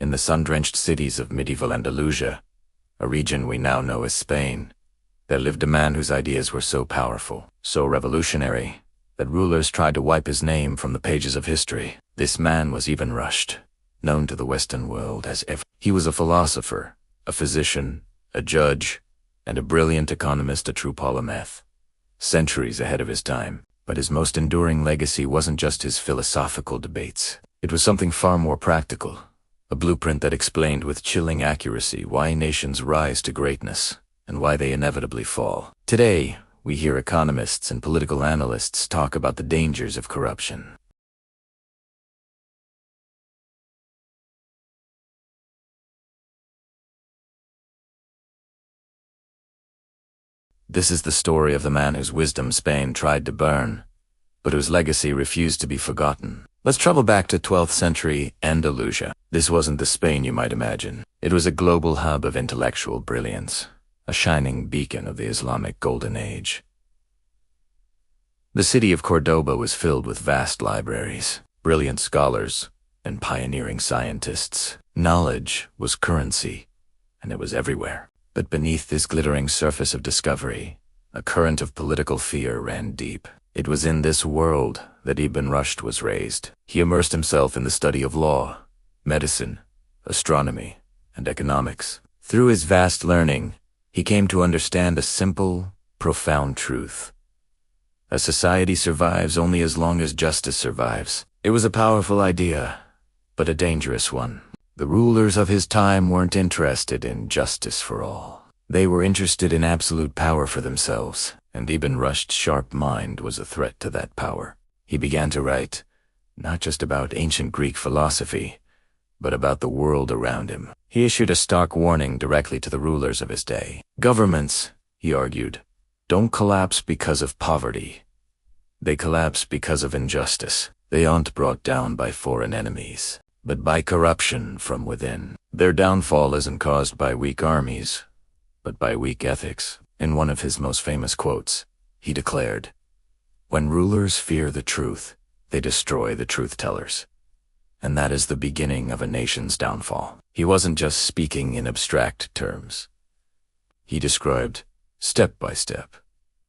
In the sun-drenched cities of medieval Andalusia, a region we now know as Spain, there lived a man whose ideas were so powerful, so revolutionary, that rulers tried to wipe his name from the pages of history. This man was Ibn Rushd, known to the Western world as Averroes. He was a philosopher, a physician, a judge, and a brilliant economist, a true polymath, centuries ahead of his time. But his most enduring legacy wasn't just his philosophical debates. It was something far more practical, a blueprint that explained with chilling accuracy why nations rise to greatness and why they inevitably fall. Today, we hear economists and political analysts talk about the dangers of corruption. This is the story of the man whose wisdom Spain tried to burn, but whose legacy refused to be forgotten. Let's travel back to 12th century Andalusia. This wasn't the Spain you might imagine. It was a global hub of intellectual brilliance, a shining beacon of the Islamic Golden Age. The city of Cordoba was filled with vast libraries, brilliant scholars, and pioneering scientists. Knowledge was currency, and it was everywhere. But beneath this glittering surface of discovery, a current of political fear ran deep. It was in this world that Ibn Rushd was raised. He immersed himself in the study of law, medicine, astronomy, and economics. Through his vast learning, he came to understand a simple, profound truth. A society survives only as long as justice survives. It was a powerful idea, but a dangerous one. The rulers of his time weren't interested in justice for all. They were interested in absolute power for themselves, and Ibn Rushd's sharp mind was a threat to that power. He began to write, not just about ancient Greek philosophy, but about the world around him. He issued a stark warning directly to the rulers of his day. Governments, he argued, don't collapse because of poverty. They collapse because of injustice. They aren't brought down by foreign enemies, but by corruption from within. Their downfall isn't caused by weak armies, but by weak ethics. In one of his most famous quotes, he declared, "When rulers fear the truth, they destroy the truth-tellers. And that is the beginning of a nation's downfall." He wasn't just speaking in abstract terms. He described, step by step,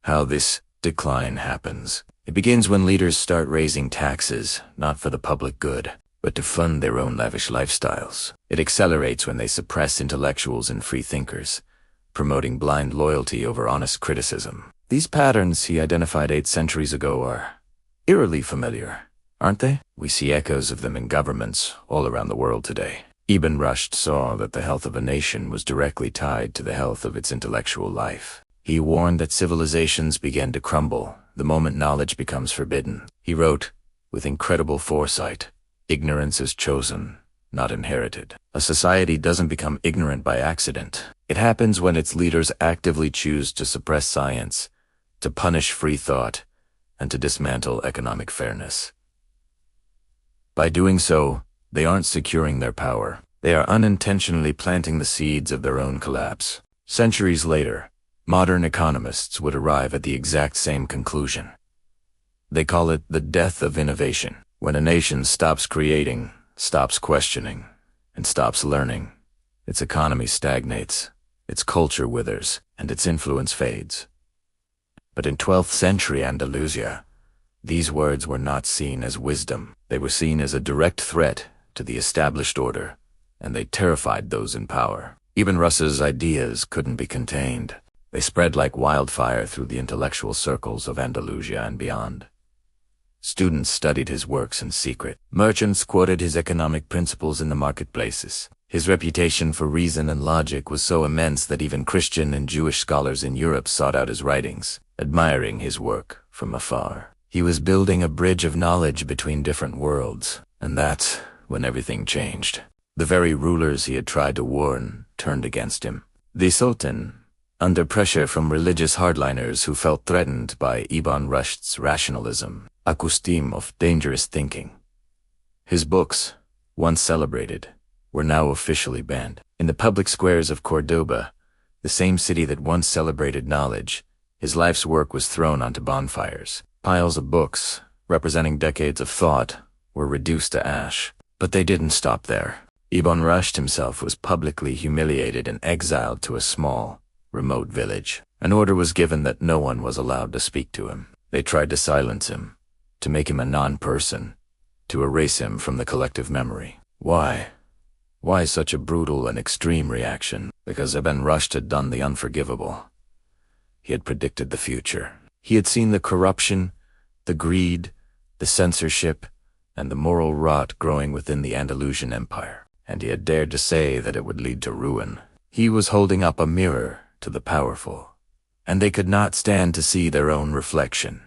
how this decline happens. It begins when leaders start raising taxes, not for the public good, but to fund their own lavish lifestyles. It accelerates when they suppress intellectuals and free thinkers, promoting blind loyalty over honest criticism. These patterns he identified 8 centuries ago are eerily familiar, aren't they? We see echoes of them in governments all around the world today. Ibn Rushd saw that the health of a nation was directly tied to the health of its intellectual life. He warned that civilizations begin to crumble the moment knowledge becomes forbidden. He wrote, with incredible foresight, "Ignorance is chosen, not inherited." A society doesn't become ignorant by accident. It happens when its leaders actively choose to suppress science, to punish free thought, and to dismantle economic fairness. By doing so, they aren't securing their power. They are unintentionally planting the seeds of their own collapse. Centuries later, modern economists would arrive at the exact same conclusion. They call it the death of innovation. When a nation stops creating, stops questioning, and stops learning, its economy stagnates, its culture withers, and its influence fades. But in 12th century Andalusia, these words were not seen as wisdom. They were seen as a direct threat to the established order, and they terrified those in power. Ibn Rushd's ideas couldn't be contained. They spread like wildfire through the intellectual circles of Andalusia and beyond. Students studied his works in secret. Merchants quoted his economic principles in the marketplaces. His reputation for reason and logic was so immense that even Christian and Jewish scholars in Europe sought out his writings, admiring his work from afar. He was building a bridge of knowledge between different worlds, and that's when everything changed. The very rulers he had tried to warn turned against him. The Sultan, under pressure from religious hardliners who felt threatened by Ibn Rushd's rationalism, accused him of dangerous thinking. His books, once celebrated, were now officially banned. In the public squares of Cordoba, the same city that once celebrated knowledge, his life's work was thrown onto bonfires. Piles of books, representing decades of thought, were reduced to ash. But they didn't stop there. Ibn Rushd himself was publicly humiliated and exiled to a small, remote village. An order was given that no one was allowed to speak to him. They tried to silence him, to make him a non-person, to erase him from the collective memory. Why? Why such a brutal and extreme reaction? Because Ibn Rushd had done the unforgivable. He had predicted the future. He had seen the corruption, the greed, the censorship, and the moral rot growing within the Andalusian Empire, and he had dared to say that it would lead to ruin. He was holding up a mirror to the powerful, and they could not stand to see their own reflection.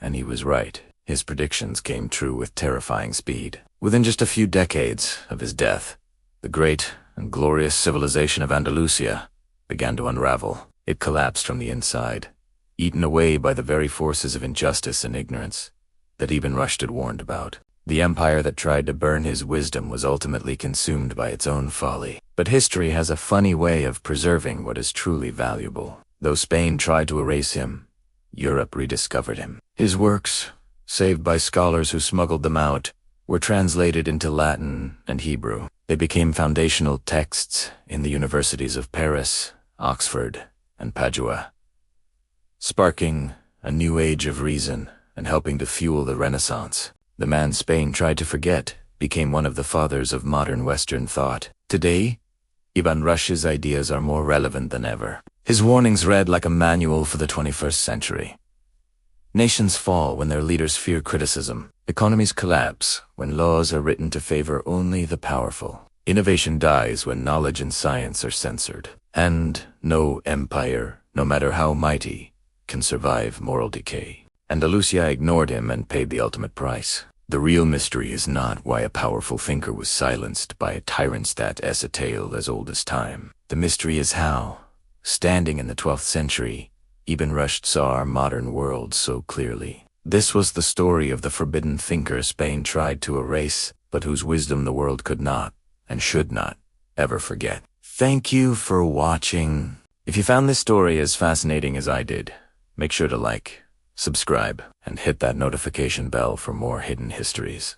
And he was right. His predictions came true with terrifying speed. Within just a few decades of his death, the great and glorious civilization of Andalusia began to unravel. It collapsed from the inside, eaten away by the very forces of injustice and ignorance that Ibn Rushd had warned about. The empire that tried to burn his wisdom was ultimately consumed by its own folly. But history has a funny way of preserving what is truly valuable. Though Spain tried to erase him, Europe rediscovered him. His works, saved by scholars who smuggled them out, were translated into Latin and Hebrew. They became foundational texts in the universities of Paris, Oxford, and Padua, sparking a new age of reason and helping to fuel the Renaissance. The man Spain tried to forget became one of the fathers of modern Western thought. Today, Ibn Rushd's ideas are more relevant than ever. His warnings read like a manual for the 21st century. Nations fall when their leaders fear criticism. Economies collapse when laws are written to favor only the powerful. Innovation dies when knowledge and science are censored. And no empire, no matter how mighty, can survive moral decay. Andalusia ignored him and paid the ultimate price. The real mystery is not why a powerful thinker was silenced by a tyrant that has a tale as old as time. The mystery is how, standing in the 12th century, Ibn Rushd saw our modern world so clearly. This was the story of the forbidden thinker Spain tried to erase, but whose wisdom the world could not, and should not, ever forget. Thank you for watching. If you found this story as fascinating as I did, make sure to like, subscribe, and hit that notification bell for more hidden histories.